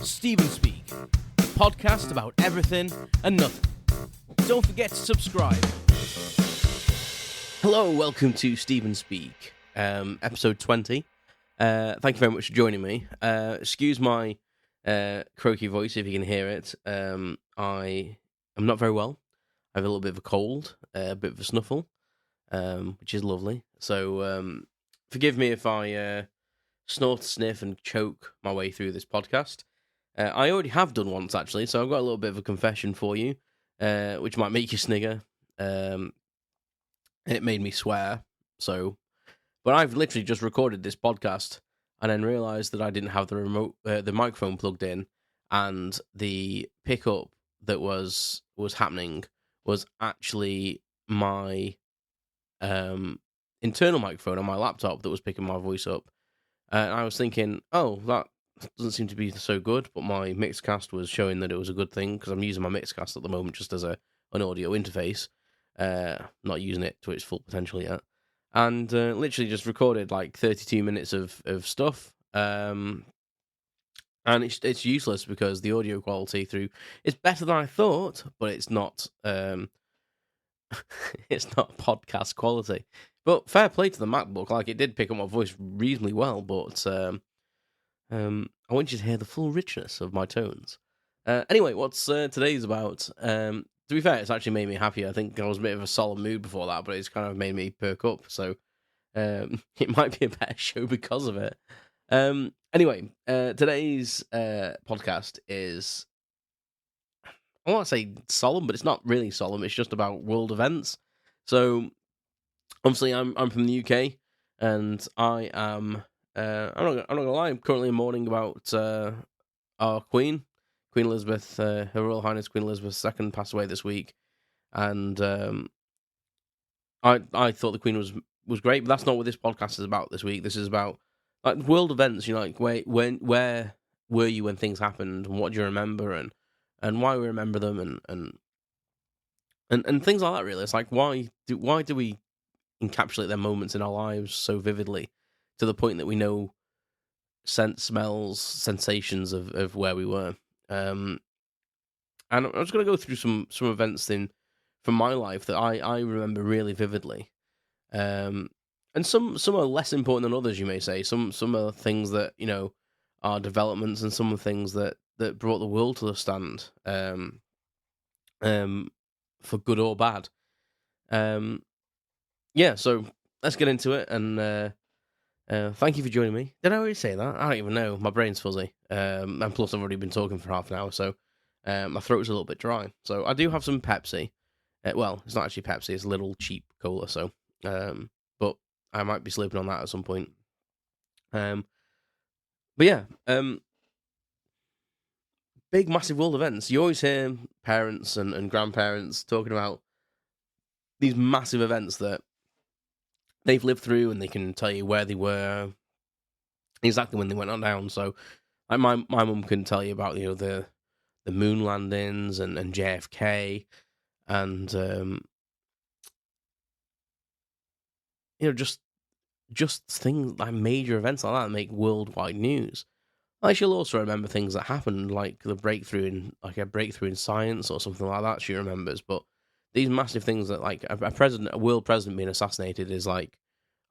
Stephen Speak, the podcast about everything and nothing. Don't forget to subscribe. Hello, welcome to Stephen Speak, episode 20. Thank you very much for joining me. Excuse my croaky voice if you can hear it. I am not very well. I have a little bit of a cold, a bit of a snuffle, which is lovely. So forgive me if I snort, sniff, and choke my way through this podcast. I already have done once, actually, so I've got a little bit of a confession for you, which might make you snigger. It made me swear, but I've literally just recorded this podcast and then realised that I didn't have the microphone plugged in, and the pickup that was happening was actually my internal microphone on my laptop that was picking my voice up. And I was thinking, oh, that doesn't seem to be so good, but my Mixcast was showing that it was a good thing, because I'm using my Mixcast at the moment just as an audio interface, not using it to its full potential yet, and literally just recorded like 32 minutes of stuff, and it's useless because the audio quality through is better than I thought, but it's not it's not podcast quality. But fair play to the MacBook, like it did pick up my voice reasonably well, but I want you to hear the full richness of my tones. Anyway, what's today's about? To be fair, it's actually made me happy. I think I was a bit of a solemn mood before that, but it's kind of made me perk up, so it might be a better show because of it. Anyway, today's podcast is, I want to say solemn, but it's not really solemn. It's just about world events. So, obviously, I'm from the UK, and I am. I'm not gonna lie. I'm currently mourning about our Queen Elizabeth, Her Royal Highness Queen Elizabeth II, passed away this week, and I thought the Queen was great, but that's not what this podcast is about this week. This is about like world events. You know, like where were you when things happened, and what do you remember, and why we remember them, and things like that. Really, it's like why do we encapsulate their moments in our lives so vividly, to the point that we know scents, smells, sensations of where we were. And I'm just going to go through some events from my life that I remember really vividly. And some are less important than others, you may say. Some are things that, you know, are developments, and some are things that brought the world to the stand, for good or bad. Yeah, so let's get into it, and thank you for joining me. Did I already say that? I don't even know. My brain's fuzzy. And plus I've already been talking for half an hour, so my throat's a little bit dry. So I do have some Pepsi. Well, it's not actually Pepsi, it's a little cheap cola, so but I might be sleeping on that at some point. But yeah, big massive world events. You always hear parents and grandparents talking about these massive events that they've lived through, and they can tell you where they were, exactly when they went on down. So, like my mum can tell you about, you know, the moon landings and JFK, and you know, just things like major events like that make worldwide news. Like, she'll also remember things that happened, like a breakthrough in science or something like that. She remembers, but these massive things that, like, a world president being assassinated is like,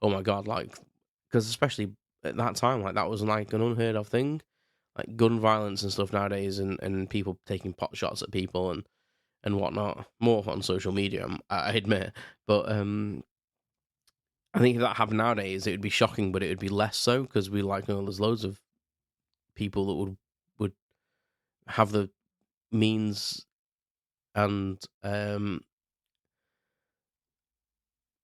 oh my god, like, because especially at that time, like, that was like an unheard of thing, like gun violence and stuff nowadays, and people taking pot shots at people and whatnot, more on social media, I admit, but I think if that happened nowadays, it would be shocking, but it would be less so, because we, like, you know, there's loads of people that would have the means and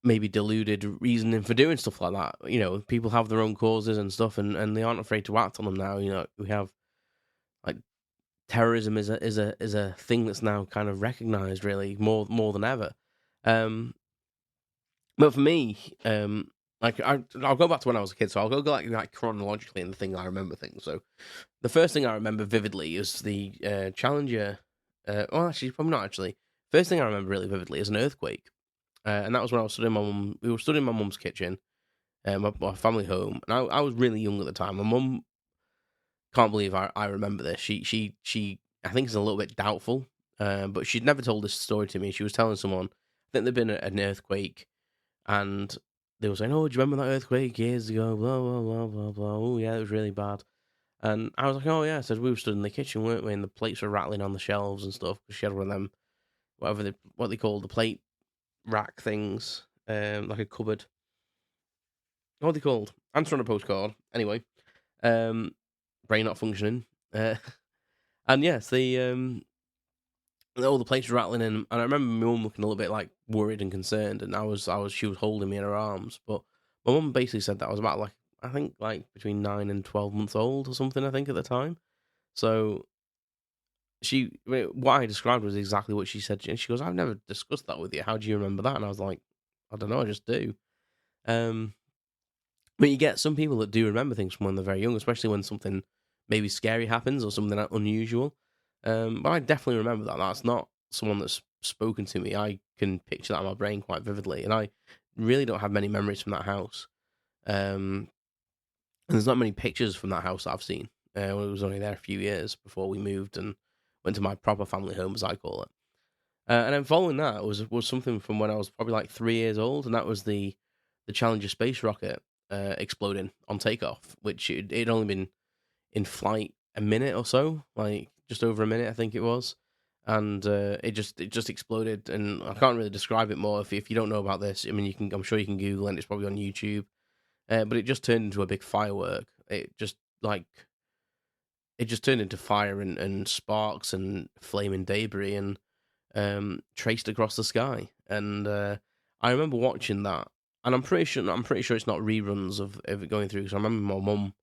maybe deluded reasoning for doing stuff like that. You know, people have their own causes and stuff, and they aren't afraid to act on them now. You know, we have, like, terrorism is a thing that's now kind of recognized, really, more than ever. But for me, like, I'll go back to when I was a kid, so I'll go like chronologically in the thing I remember things. So the first thing I remember vividly is the Challenger. Well, actually, probably not actually. First thing I remember really vividly is an earthquake. And that was when I was studying we were studying in my mum's kitchen, my family home, and I was really young at the time. My mum can't believe I remember this. She I think is a little bit doubtful, but she'd never told this story to me. She was telling someone, I think there'd been an earthquake, and they were saying, "Oh, do you remember that earthquake years ago?" Blah blah blah blah blah. Oh yeah, it was really bad. And I was like, "Oh yeah." I said we were stood in the kitchen, weren't we? And the plates were rattling on the shelves and stuff because she had one of them, what they call the plate rack things, like a cupboard. What are they called? Answer on a postcard. Anyway, um, brain not functioning. And yes, all the plates were rattling in, and I remember my mum looking a little bit like worried and concerned, and she was holding me in her arms, but my mum basically said that I was about like I think like between 9 and 12 months old or something. I think at the time, so what I described was exactly what she said, and she goes, "I've never discussed that with you. How do you remember that?" And I was like, "I don't know, I just do." Um, but you get some people that do remember things from when they're very young, especially when something maybe scary happens or something unusual. But I definitely remember that. That's not someone that's spoken to me. I can picture that in my brain quite vividly, and I really don't have many memories from that house. And there's not many pictures from that house that I've seen. It was only there a few years before we moved and went to my proper family home, as I call it. And then following that was something from when I was probably like 3 years old, and that was the Challenger space rocket exploding on takeoff, which it'd only been in flight a minute or so, like just over a minute, I think it was, and it just exploded, and I can't really describe it more if you don't know about this. I mean, I'm sure you can Google it, and it's probably on YouTube, but it just turned into a big firework. It just turned into fire and sparks and flaming debris and traced across the sky. And I remember watching that, and I'm pretty sure it's not reruns of it going through because I remember my mum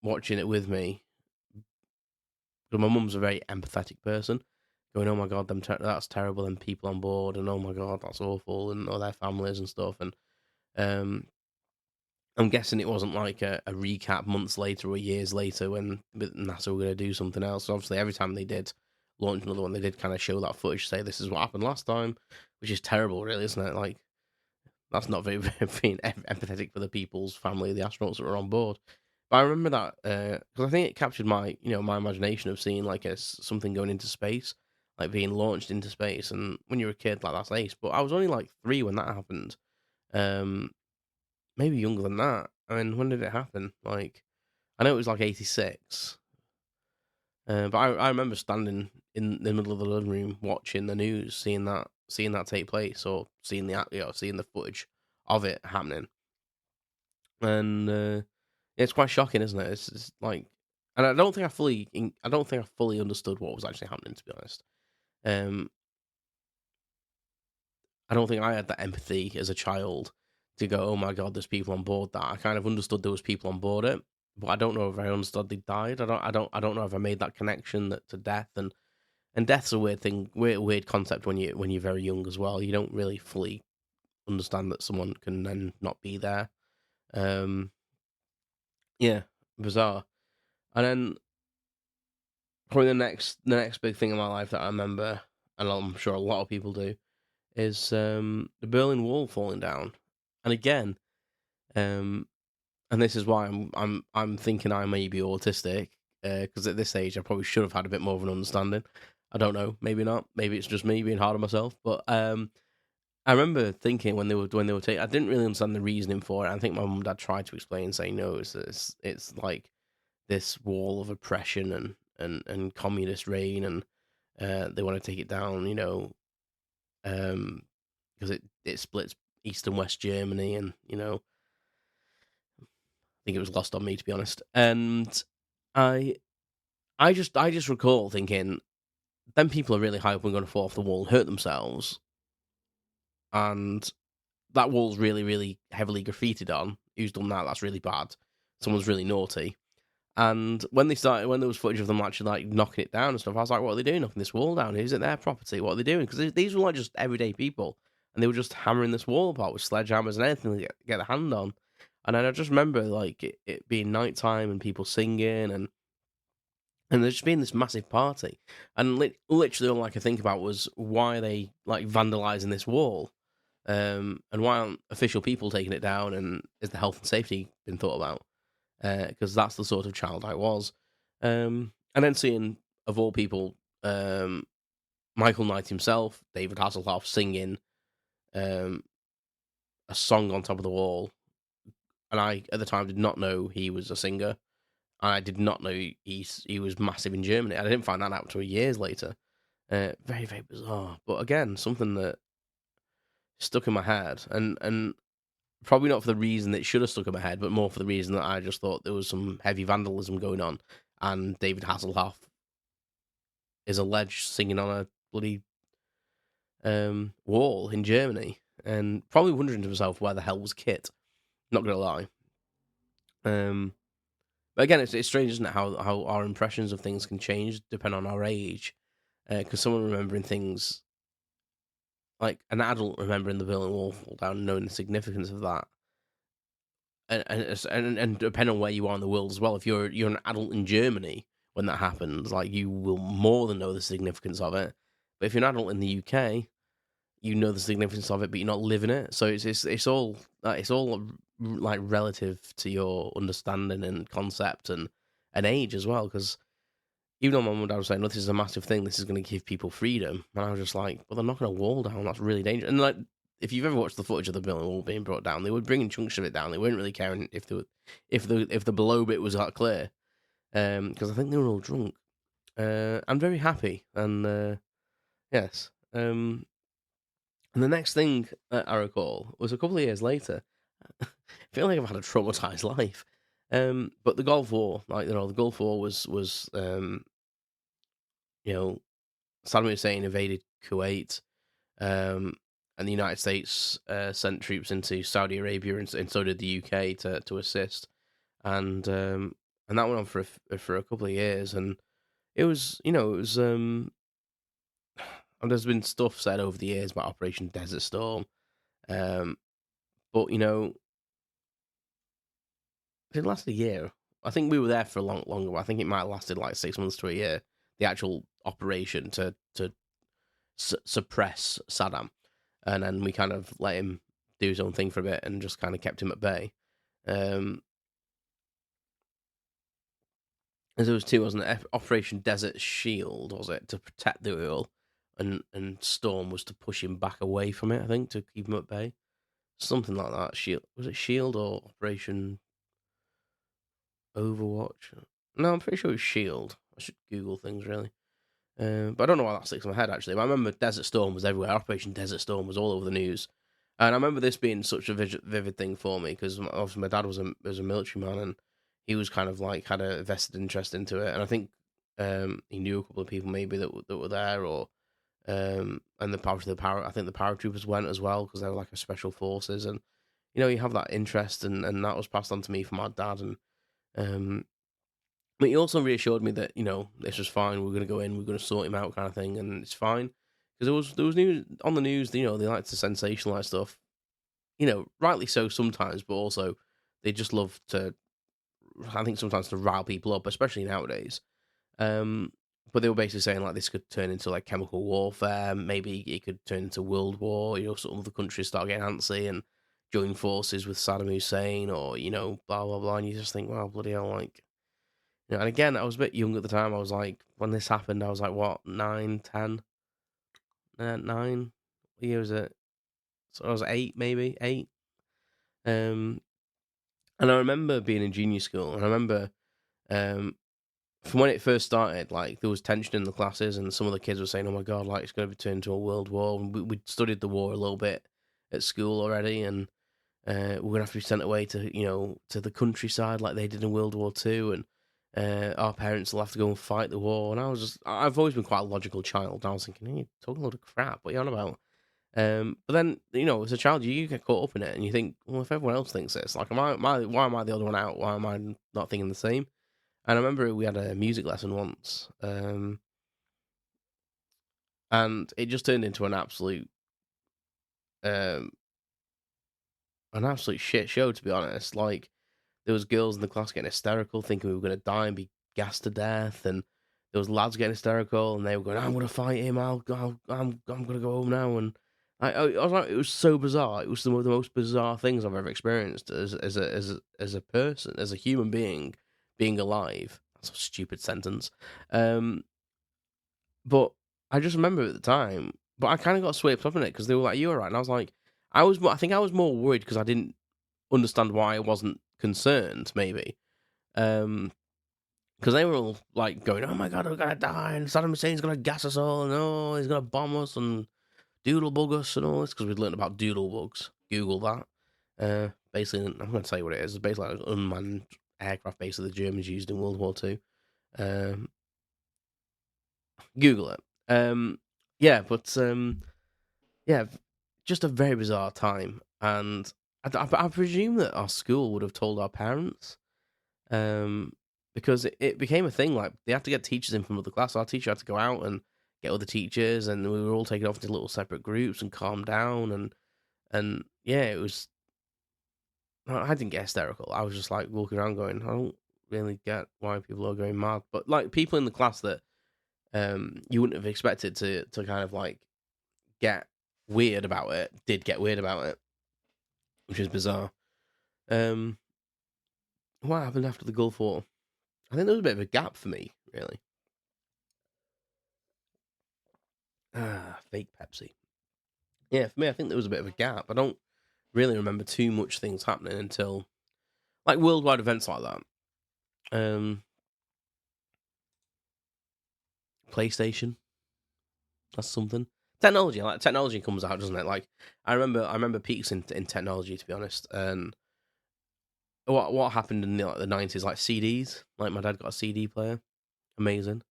watching it with me. Because my mum's a very empathetic person, going, "Oh my god, that's terrible," and people on board, and "Oh my god, that's awful," and all their families and stuff. And um, I'm guessing it wasn't like a recap months later or years later when NASA were going to do something else. So obviously, every time they did launch another one, they did kind of show that footage, say this is what happened last time, which is terrible, really, isn't it? Like that's not very being empathetic for the people's family, the astronauts that were on board. But I remember that because I think it captured my imagination of seeing like something going into space, like being launched into space. And when you're a kid, like that's ace. But I was only like 3 when that happened. Um, Maybe younger than that. I mean, when did it happen? Like, I know it was like 86. But I remember standing in the middle of the living room watching the news, seeing that take place, or seeing the footage of it happening, and it's quite shocking, isn't it? It's like, and I don't think I fully understood what was actually happening. To be honest, um, I don't think I had that empathy as a child to go, "Oh my god, there's people on board that." I kind of understood there was people on board it, but I don't know if I understood they died. I don't know if I made that connection to death, and death's a weird thing, weird concept when you're very young as well. You don't really fully understand that someone can then not be there. Um, yeah, bizarre. And then probably the next big thing in my life that I remember, and I'm sure a lot of people do, is the Berlin Wall falling down. And again, and this is why I'm thinking I may be autistic, because at this age I probably should have had a bit more of an understanding. I don't know, maybe not. Maybe it's just me being hard on myself. But I remember thinking when they were taking, I didn't really understand the reasoning for it. I think my mum and dad tried to explain, saying no, it's like this wall of oppression and communist reign, and they want to take it down, because it splits East and West Germany, and I think it was lost on me, to be honest. And I I just recall thinking, them people are really high up and going to fall off the wall and hurt themselves, and that wall's really, really heavily graffitied on. Who's done that? That's really bad. Someone's really naughty. And when there was footage of them actually like knocking it down and stuff, I was like, what are they doing, knocking this wall down? Is it their property? What are they doing? Because these were like just everyday people, and they were just hammering this wall apart with sledgehammers and anything to get a hand on. And then I just remember like it being nighttime and people singing, and there just being this massive party. And literally all I could think about was, why are they like vandalizing this wall? And why aren't official people taking it down? And is the health and safety been thought about? because that's the sort of child I was. And then seeing, of all people, Michael Knight himself, David Hasselhoff, singing um, a song on top of the wall, and I at the time did not know he was a singer. I did not know he was massive in Germany. I didn't find that out until years later. Very, very bizarre. But again, something that stuck in my head, and probably not for the reason that it should have stuck in my head, but more for the reason that I just thought there was some heavy vandalism going on, and David Hasselhoff is alleged singing on a bloody wall in Germany, and probably wondering to himself where the hell was Kit. Not gonna lie. But again, it's strange, isn't it? How our impressions of things can change depending on our age. Because someone remembering things like an adult remembering the Berlin Wall fall down, knowing the significance of that, and depending on where you are in the world as well. If you're an adult in Germany when that happens, like you will more than know the significance of it. But if you're an adult in the UK, you know the significance of it, but you're not living it. So it's all like relative to your understanding and concept and age as well. Because even though my mum and dad were saying, "Look, this is a massive thing. This is going to give people freedom," and I was just like, "Well, they're knocking a wall down. That's really dangerous." And like, if you've ever watched the footage of the Berlin Wall being brought down, they were bringing chunks of it down. They weren't really caring if the below bit was that clear, because I think they were all drunk. I'm very happy, and yes. And the next thing that I recall was a couple of years later. I feel like I've had a traumatized life. But the Gulf War, the Gulf War was Saddam Hussein invaded Kuwait, and the United States sent troops into Saudi Arabia, and so did the UK to assist, and that went on for a couple of years, and it was and there's been stuff said over the years about Operation Desert Storm, but it lasted a year. I think we were there for a longer. I think it might have lasted like 6 months to a year. The actual operation to suppress Saddam, and then we kind of let him do his own thing for a bit and just kind of kept him at bay. And there was two, wasn't it? Operation Desert Shield, was it, to protect the oil, and Storm was to push him back away from it. I think to keep him at bay, something like that. Shield, was it Shield or Operation Overwatch? No, I'm pretty sure it was Shield. I should Google things really. But I don't know why that sticks in my head, actually. But I remember Desert Storm was everywhere. Operation Desert Storm was all over the news. And I remember this being such a vivid thing for me, because obviously my dad was a military man, and he was kind of like had a vested interest into it. And I think he knew a couple of people maybe that were there, or and I think the paratroopers went as well, because they were like a special forces, and you have that interest, and that was passed on to me from my dad, and but he also reassured me that this was fine. We're going to go in. We're going to sort him out, kind of thing, and it's fine. Because there was news on the news. They like to sensationalize stuff. Rightly so sometimes, but also they just love to. I think sometimes to rile people up, especially nowadays. But they were basically saying like this could turn into like chemical warfare. Maybe it could turn into world war. Some of the countries start getting antsy and join forces with Saddam Hussein, or blah blah blah. And you just think, wow, bloody hell, like. And again, I was a bit young at the time. I was like, when this happened, I was like, what, 9, 10? 9? What year was it? So I was 8, maybe, 8. And I remember being in junior school, and I remember from when it first started, like, there was tension in the classes, and some of the kids were saying, oh my God, like, it's going to be turned into a world war. And we'd studied the war a little bit at school already, and we're going to have to be sent away to, to the countryside like they did in World War II, and our parents will have to go and fight the war. And I've always been quite a logical child. And I was thinking, hey, you're talking a lot of crap. What are you on about? But then, as a child, you get caught up in it, and you think, well, if everyone else thinks this, like, why am I the other one out? Why am I not thinking the same? And I remember we had a music lesson once, and it just turned into an absolute shit show, to be honest. Like, there was girls in the class getting hysterical, thinking we were going to die and be gassed to death, and there was lads getting hysterical, and they were going, "I'm going to fight him. I'm going to go home now." And I was like, it was so bizarre. It was some of the most bizarre things I've ever experienced as a person, as a human being alive. That's a stupid sentence. Um, but I just remember at the time. But I kind of got swept up in it because they were like, "You were right," and I was like, I think I was more worried because I didn't understand why I wasn't concerned. Maybe. Because they were all like going, "Oh my god, we're gonna die!" and Saddam Hussein's gonna gas us all, and oh, he's gonna bomb us and doodle bug us and all this because we'd learned about doodle bugs. Google that. Basically, I'm going to tell you what it is. It's basically like an unmanned aircraft base that the Germans used in World War II. Um, Google it. Yeah, but yeah, just a very bizarre time, and I presume that our school would have told our parents, um, because it became a thing. Like they had to get teachers in from other classes. Our teacher had to go out and get other teachers, and we were all taken off into little separate groups and calm down, and yeah, it was. I didn't get hysterical. I was just like walking around going, I don't really get why people are going mad. But like people in the class that you wouldn't have expected to kind of like get weird about it did get weird about it, which is bizarre. Um, what happened after the Gulf War? I think there was a bit of a gap for me, really. Fake Pepsi. Yeah, for me, I think there was a bit of a gap. I don't really remember too much things happening until like worldwide events like that. Um, PlayStation, that's something. Technology, like technology comes out, doesn't it? Like I remember peaks in technology, to be honest. And what happened in the 90s, like CDs. Like my dad got a CD player, amazing.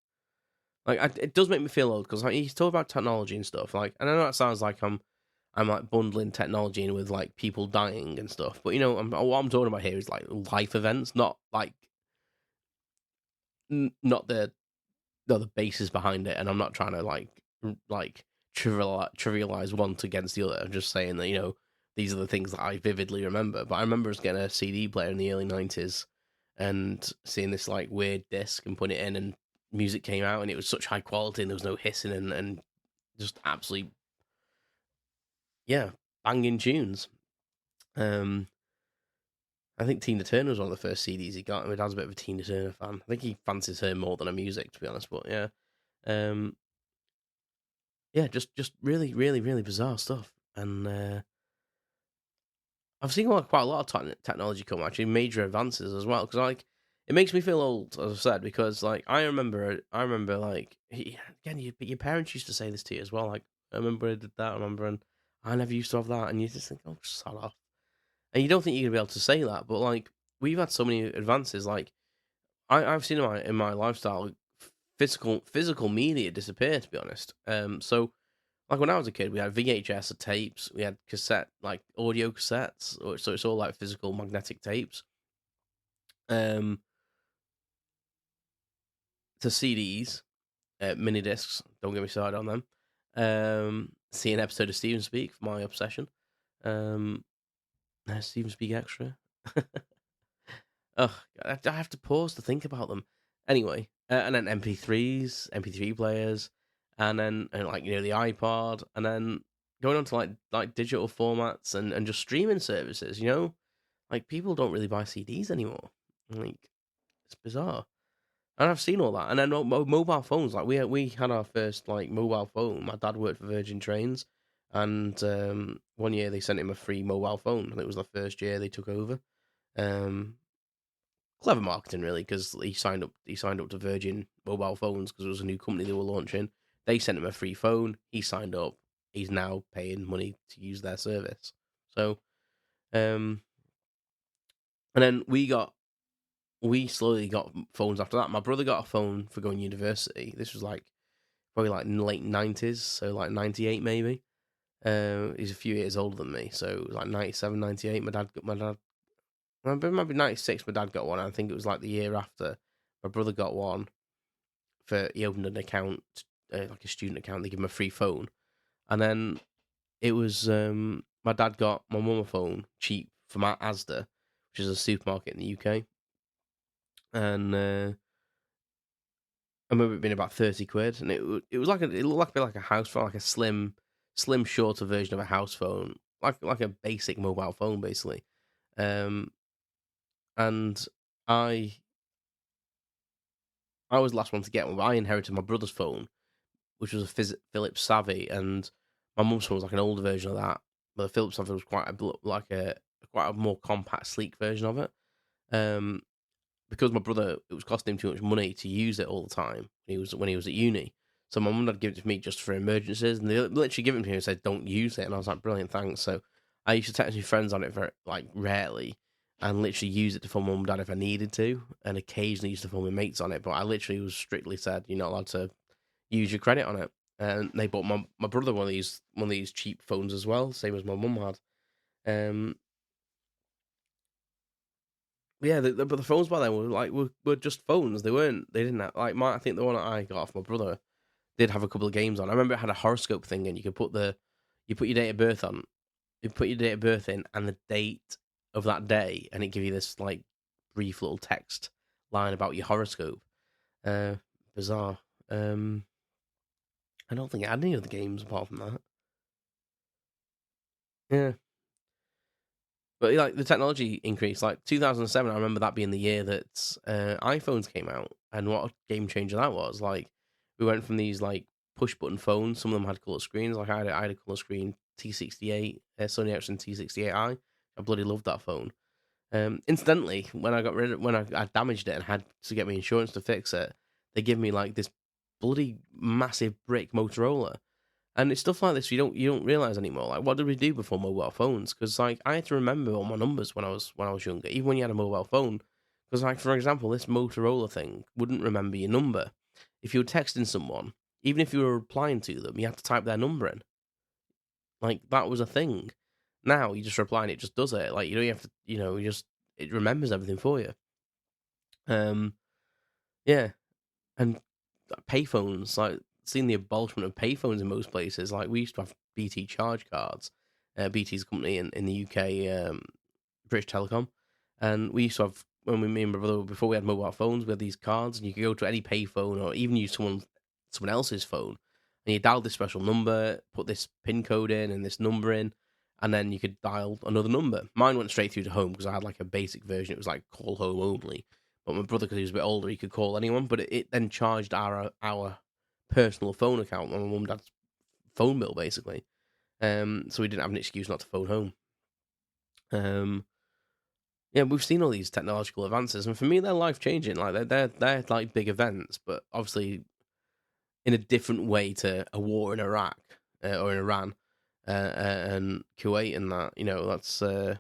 Like it does make me feel old because like he's talking about technology and stuff. Like, and I know that sounds like I'm like bundling technology in with like people dying and stuff, but you know, what I'm talking about here is like life events, not like not the basis behind it. And I'm not trying to like trivialize one against the other. I'm just saying that these are the things that I vividly remember. But I remember us getting a CD player in the early '90s and seeing this like weird disc and putting it in, and music came out, and it was such high quality, and there was no hissing and just absolutely banging tunes. Um, I think Tina Turner was one of the first CDs he got. My dad's a bit of a Tina Turner fan. I think he fancies her more than her music, to be honest. But yeah, um, yeah, just really, really, really bizarre stuff. And I've seen quite a lot of technology come, actually, major advances as well. Because like, it makes me feel old, as I said, because like I remember like again, your parents used to say this to you as well. Like, I remember I did that. I remember, and I never used to have that, and you just think, oh, sod off. And you don't think you're gonna be able to say that, but like we've had so many advances. Like I've seen in my lifestyle physical media disappear. To be honest, so like when I was a kid, we had VHS tapes, we had cassette like audio cassettes, so it's all like physical magnetic tapes. Um, to CDs, mini discs. Don't get me started on them. See an episode of Steven Speak for my obsession. Steven Speak Extra. Ugh, I have to pause to think about them. Anyway, and then MP3s, MP3 players, and then like the iPod, and then going on to like digital formats and just streaming services. Like people don't really buy CDs anymore. Like it's bizarre. And I've seen all that. And then mobile phones. Like we had our first like mobile phone. My dad worked for Virgin Trains, and one year they sent him a free mobile phone, and it was the first year they took over. Um, Clever marketing, really, because he signed up to Virgin Mobile Phones because it was a new company they were launching. They sent him a free phone. He signed up. He's now paying money to use their service. So, and then we slowly got phones after that. My brother got a phone for going to university. This was like probably like in the late '90s, so like '98 maybe. He's a few years older than me, so it was like '97, '98. My dad it might be '96. My dad got one. I think it was like the year after. My brother got one he opened an account, like a student account. They give him a free phone, and then it was my dad got my mum a phone cheap from Asda, which is a supermarket in the UK, and I remember it being about 30 quid, and it looked like a bit like a house phone, like a slim slim, shorter version of a house phone, like a basic mobile phone, basically. Um, and I I was the last one to get one. But I inherited my brother's phone, which was a Philips Savvy, and my mum's phone was like an older version of that. But the Philips Savvy was quite a more compact, sleek version of it. Um, because my brother, it was costing him too much money to use it all the time when he was at uni. So my mum had given it to me just for emergencies, and they literally given it to me and said, "Don't use it." And I was like, "Brilliant, thanks." So I used to text my friends on it very rarely, and literally use it to phone mum and dad if I needed to, and occasionally used to phone my mates on it. But I literally was strictly said, "You're not allowed to use your credit on it." And they bought my brother one of these cheap phones as well, same as my mum had. Um, Yeah, but the phones by then were just phones. They weren't. They didn't have, I think the one that I got off my brother did have a couple of games on. I remember it had a horoscope thing, and you put your date of birth on, you put your date of birth in, and the date of that day, and it give you this brief little text line about your horoscope. Uh, Bizarre. Um, I don't think it had any other games apart from that. Yeah. But the technology increased, like 2007. I remember that being the year that iPhones came out, and what a game changer that was. Like we went from these push button phones. Some of them had color screens. Like I had a color screen T68, Sony Ericsson T68i. I bloody loved that phone. Incidentally, when I damaged it and had to get my insurance to fix it, they give me this bloody massive brick Motorola. And it's stuff like this you don't realize anymore. Like, what did we do before mobile phones? Because I had to remember all my numbers when I was younger, even when you had a mobile phone. Because for example, this Motorola thing wouldn't remember your number. If you were texting someone, even if you were replying to them, you had to type their number in. Like that was a thing. Now you just reply and it just does it. Like you don't have to, it remembers everything for you. Um, yeah, and payphones, seeing the abolishment of payphones in most places. Like we used to have BT charge cards. BT's company in the UK, British Telecom, and we used to have me and my brother, before we had mobile phones, we had these cards, and you could go to any payphone or even use someone else's phone, and you dial this special number, put this pin code in and this number in, and then you could dial another number. Mine went straight through to home because I had a basic version. It was call home only. But my brother, because he was a bit older, he could call anyone. But it then charged our personal phone account on my mum and dad's phone bill, basically. So we didn't have an excuse not to phone home. Yeah, we've seen all these technological advances, and for me, they're life changing. Like they're big events, but obviously in a different way to a war in Iraq or in Iran and Kuwait, and that. That's it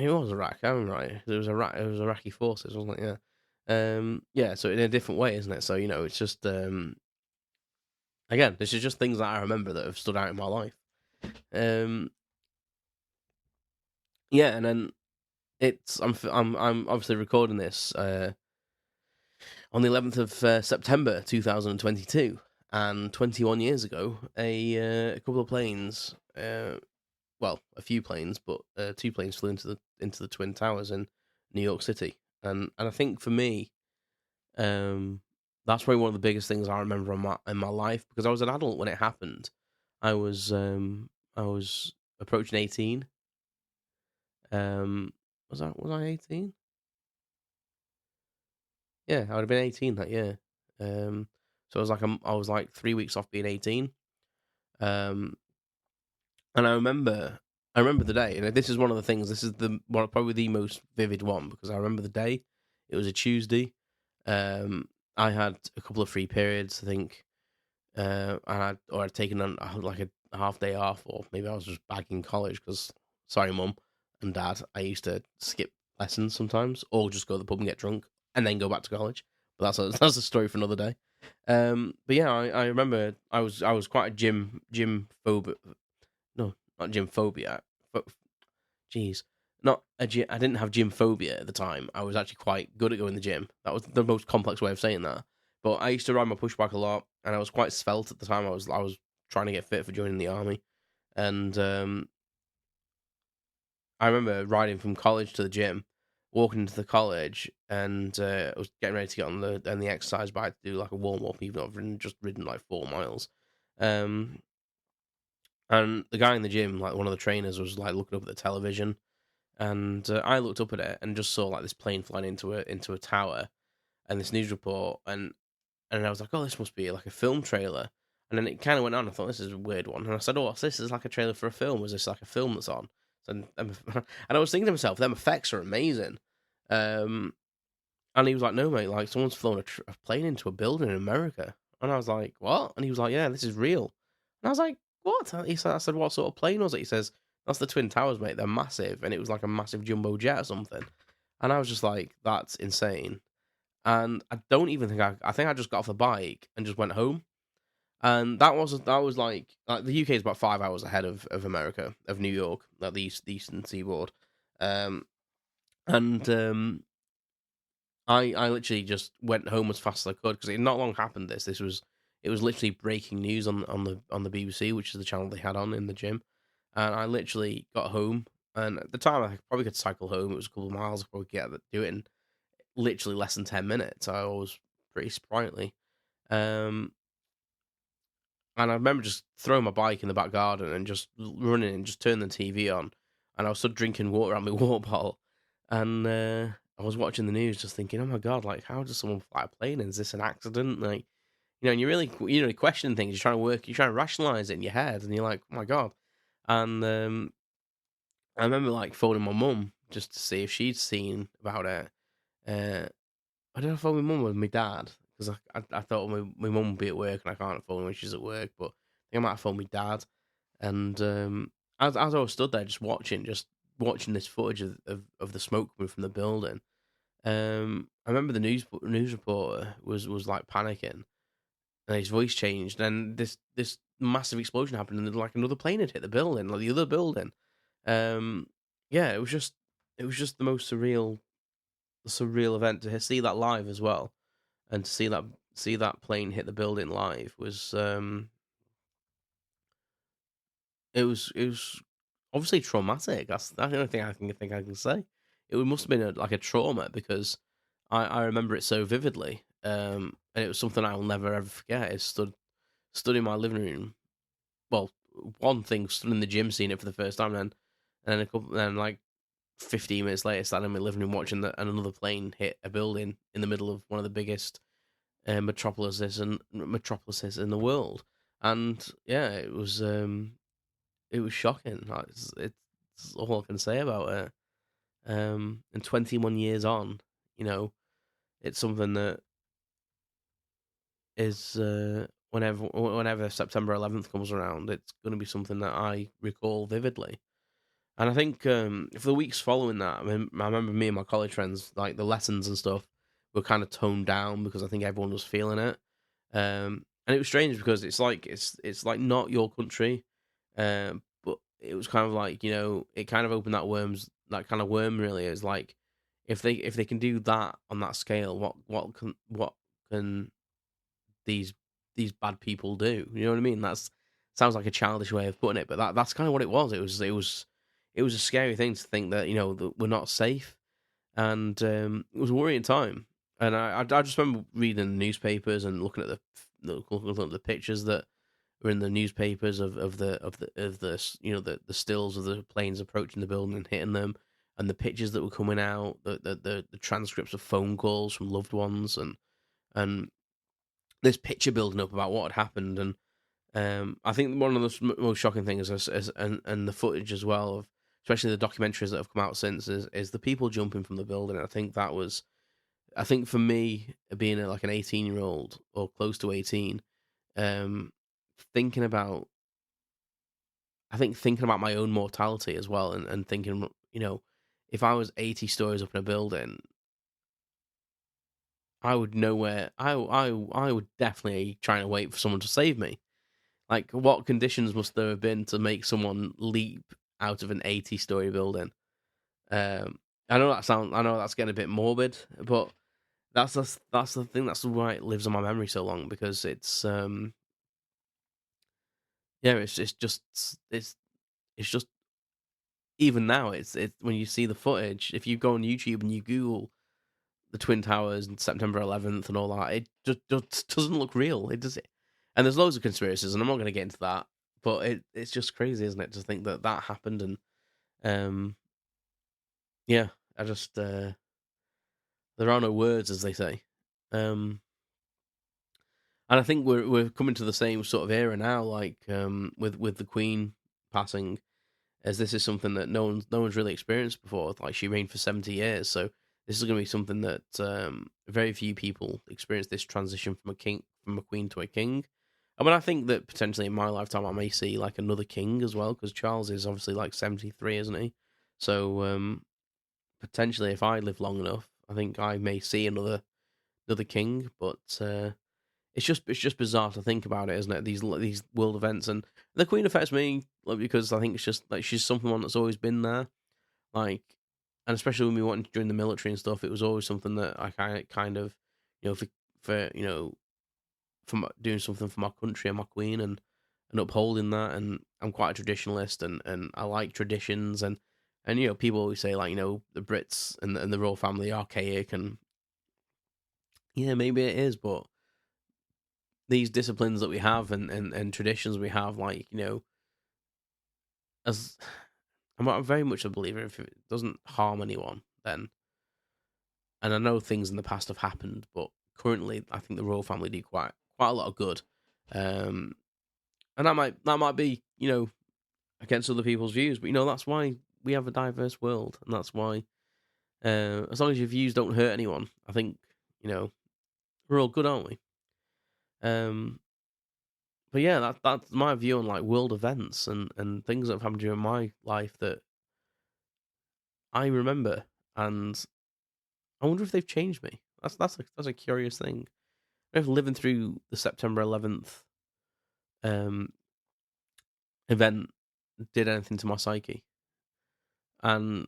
was Iraq. I'm right. It was Iraq. It was Iraqi forces, wasn't it? Yeah. Yeah. So in a different way, isn't it? So it's just again, this is just things that I remember that have stood out in my life. Um, yeah, and then I'm obviously recording this on the 11th of September 2022, and 21 years ago, a couple of planes, well, a few planes, but two planes flew into the Twin Towers in New York City, and I think for me, that's probably one of the biggest things I remember in my life, because I was an adult when it happened. I was approaching 18. Was I 18? Yeah, I would have been 18 that year. So I was 3 weeks off being 18. Um, and I remember the day, and this is one of the things. This is probably the most vivid one, because I remember the day. It was a Tuesday. I had a couple of free periods, I think. I'd taken a half day off, or maybe I was just back in college because, sorry, mum and dad, I used to skip lessons sometimes, or just go to the pub and get drunk and then go back to college. But that's a story for another day. But yeah, I remember I was quite a gym phobia. No, not gym phobia. Jeez, not a gym. I didn't have gym phobia at the time. I was actually quite good at going to the gym. That was the most complex way of saying that. But I used to ride my pushback a lot, and I was quite svelte at the time. I was trying to get fit for joining the army, and I remember riding from college to the gym, walking into the college, and I was getting ready to get on the exercise bike to do a warm up, even though I've ridden 4 miles. Um, and the guy in the gym, like one of the trainers, was like looking up at the television, and I looked up at it and just saw like this plane flying into a tower, and this news report, and I was like, oh, this must be like a film trailer. And then it kind of went on. I thought this is a weird one, and I said, oh, what's this? Is this like a trailer for a film? Was this like a film that's on? And I was thinking to myself, them effects are amazing. Um, and he was like, no, mate, like someone's flown a plane into a building in America. And I was like, what? And he was like, yeah, this is real. And I was like, what? He said, I said, what sort of plane was it? He says, that's the Twin Towers, mate. They're massive, and it was like a massive jumbo jet or something. And I was just like, that's insane. And I don't even think I think I just got off the bike and just went home. And that was like the UK is about 5 hours ahead of America, of New York, like the eastern seaboard. Um, and I literally just went home as fast as I could because it had not long happened. It was literally breaking news on the BBC, which is the channel they had on in the gym. And I literally got home, and at the time I probably could cycle home. It was a couple of miles. I could probably do it in literally less than 10 minutes. I was pretty sprightly. Um, and I remember just throwing my bike in the back garden and just running and just turning the TV on. And I was sort of drinking water out my water bottle. And I was watching the news just thinking, oh my God, like, how does someone fly a plane? Is this an accident? Like, and you're really questioning things. You're trying to rationalize it in your head. And you're like, oh my God. And I remember like phoning my mum just to see if she'd seen about it. I don't know if I phone my mum or my dad because I thought my mum would be at work and I can't phone her when she's at work. But I think I might have phoned my dad. And as I was stood there just watching this footage of the smoke coming from the building, I remember the news reporter was like panicking and his voice changed and this massive explosion happened and like another plane had hit the building, like the other building. Um, yeah, it was just the most surreal event to see that live as well, and to see that plane hit the building live was it was obviously traumatic. That's the only thing I can say. It must have been like a trauma because I remember it so vividly, and it was something I will never ever forget. It stood in my living room. Well, one thing stood in the gym, seeing it for the first time, and then a couple, then like 15 minutes later, sat in my living room watching and another plane hit a building in the middle of one of the biggest metropolises in the world. And yeah, it was shocking. Like, it's all I can say about it. And 21 years on, you know, it's something that is whenever September 11th comes around, it's going to be something that I recall vividly. And I think for the weeks following that, I mean, I remember me and my college friends, like the lessons and stuff, were kind of toned down because I think everyone was feeling it. And it was strange because it's like not your country, but it was kind of like, it kind of opened that kind of worm really. Is like if they can do that on that scale, what can these these bad people do? You know what I mean? That's sounds like a childish way of putting it, but that's kind of what it was. It was a scary thing to think that that we're not safe, and it was a worrying time. And I just remember reading the newspapers and looking at looking at the pictures that were in the newspapers of the the stills of the planes approaching the building and hitting them, and the pictures that were coming out, the transcripts of phone calls from loved ones, and this picture building up about what had happened. And I think one of the most shocking things and the footage as well of especially the documentaries that have come out since is the people jumping from the building. I think for me being like an 18-year-old or close to 18, um, thinking about thinking about my own mortality as well, and thinking if I was 80 stories up in a building, I would know where I would definitely try and wait for someone to save me. Like, what conditions must there have been to make someone leap out of an 80-story building? I know that's getting a bit morbid, but that's the thing. That's why it lives on my memory so long because it's just even now it's when you see the footage. If you go on YouTube and you Google the Twin Towers and September 11th and all that, it just doesn't look real. It does it. And there's loads of conspiracies, and I'm not going to get into that. But it's just crazy, isn't it, to think that happened? And yeah, I just there are no words, as they say. And I think we're coming to the same sort of era now, like with the Queen passing, as this is something that no one's really experienced before. Like, she reigned for 70 years, so this is going to be something that very few people experience, this transition from a queen to a king. I mean, I think that potentially in my lifetime I may see like another king as well, because Charles is obviously like 73, isn't he? So potentially, if I live long enough, I think I may see another king. But it's just bizarre to think about it, isn't it? These world events, and the Queen affects me, like, because I think it's just like she's someone that's always been there, like, and especially when we went to join the military and stuff, it was always something that I kind of, for doing something for my country and my Queen, and upholding that. And I'm quite a traditionalist, and I like traditions, and people always say, like, the Brits and the royal family are archaic, and yeah, maybe it is, but these disciplines that we have, and traditions we have, like, as I'm very much a believer, if it doesn't harm anyone, then, and I know things in the past have happened, but currently I think the royal family do quite a lot of good. And that might be, against other people's views, but that's why we have a diverse world, and that's why, as long as your views don't hurt anyone, I think, we're all good, aren't we? But yeah, that's my view on, like, world events and things that have happened during my life that I remember, and I wonder if they've changed me. That's a curious thing. If living through the September 11th um, event did anything to my psyche, and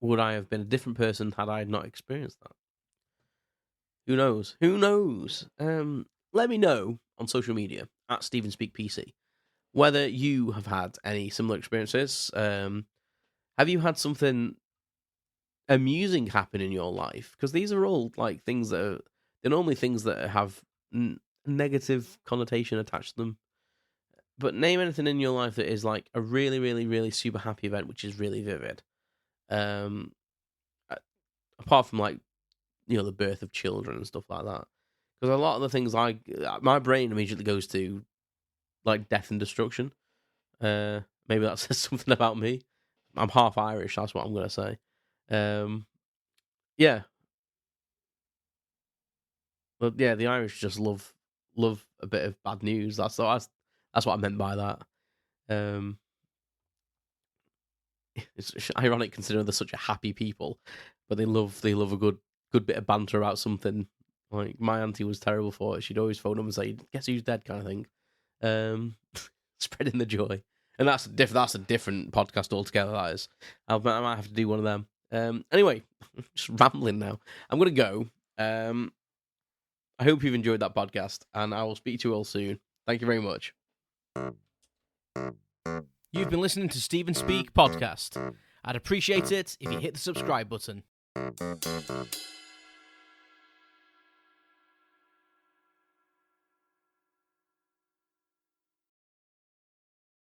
would I have been a different person had I not experienced that? Who knows? Who knows? Let me know on social media at StephenSpeakPC whether you have had any similar experiences. Have you had something amusing happen in your life? Because these are all, like, things they're normally things that have negative connotation attached to them. But name anything in your life that is like a really, really, really super happy event, which is really vivid. Um, Apart from, like, the birth of children and stuff like that. Because a lot of the things, my brain immediately goes to, like, death and destruction. Maybe that says something about me. I'm half Irish. That's what I'm gonna say. Yeah, but yeah, the Irish just love a bit of bad news. That's what I meant by that. Um, it's ironic considering they're such a happy people, but they love a good bit of banter about something. Like, my auntie was terrible for it. She'd always phone them and say, "Guess who's dead?" kind of thing. Spreading the joy, and that's a different podcast altogether. That is, I might have to do one of them. Anyway, just rambling now. I'm gonna go. I hope you've enjoyed that podcast, and I will speak to you all soon. Thank you very much. You've been listening to Stephen Speak Podcast. I'd appreciate it if you hit the subscribe button.